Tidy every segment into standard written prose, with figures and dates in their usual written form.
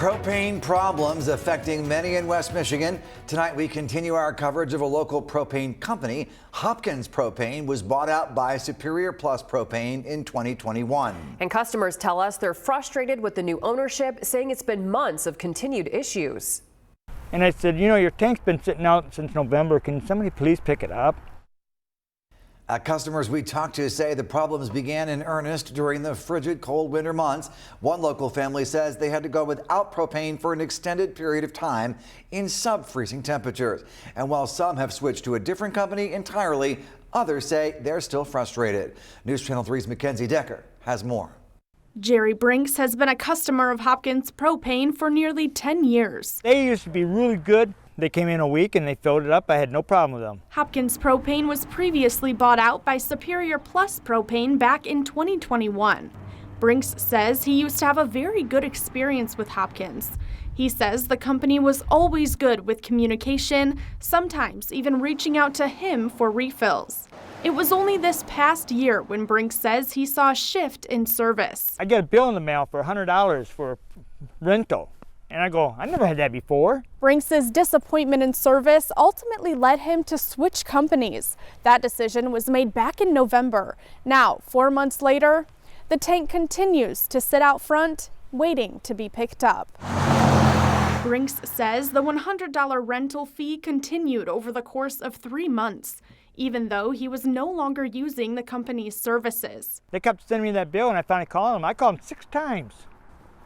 Propane problems affecting many in West Michigan. Tonight we continue our coverage of a local propane company. Hopkins Propane was bought out by Superior Plus Propane in 2021. And customers tell us they're frustrated with the new ownership, saying it's been months of continued issues. And I said, you know, your tank's been sitting out since November. Can somebody please pick it up? Customers we talked to say the problems began in earnest during the frigid, cold winter months. One local family says they had to go without propane for an extended period of time in sub-freezing temperatures. And while some have switched to a different company entirely, others say they're still frustrated. News Channel 3's Mackenzie Decker has more. Jerry Brinks has been a customer of Hopkins Propane for nearly 10 years. They used to be really good. They came in a week and they filled it up. I had no problem with them. Hopkins Propane was previously bought out by Superior Plus Propane back in 2021. Brinks says he used to have a very good experience with Hopkins. He says the company was always good with communication, sometimes even reaching out to him for refills. It was only this past year when Brinks says he saw a shift in service. I get a bill in the mail for $100 for rental. And I go, I never had that before. Brinks' disappointment in service ultimately led him to switch companies. That decision was made back in November. Now, 4 months later, the tank continues to sit out front, waiting to be picked up. Brinks says the $100 rental fee continued over the course of 3 months, even though he was no longer using the company's services. They kept sending me that bill and I finally called them. I called them 6 times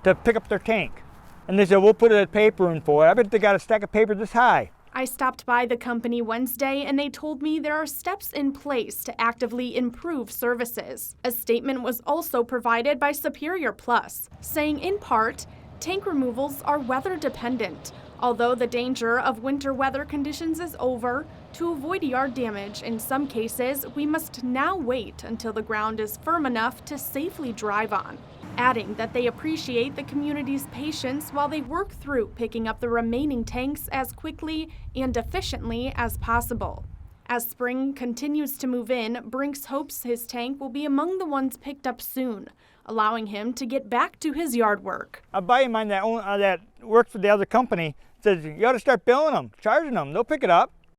to pick up their tank. And they said, we'll put a paper in for it. I bet they got a stack of paper this high. I stopped by the company Wednesday and they told me there are steps in place to actively improve services. A statement was also provided by Superior Plus, saying in part, tank removals are weather dependent. Although the danger of winter weather conditions is over, to avoid yard damage in some cases, we must now wait until the ground is firm enough to safely drive on. Adding that they appreciate the community's patience while they work through picking up the remaining tanks as quickly and efficiently as possible. As spring continues to move in, Brinks hopes his tank will be among the ones picked up soon, allowing him to get back to his yard work. A buddy of mine that works for the other company says, you ought to start billing them, charging them. They'll pick it up.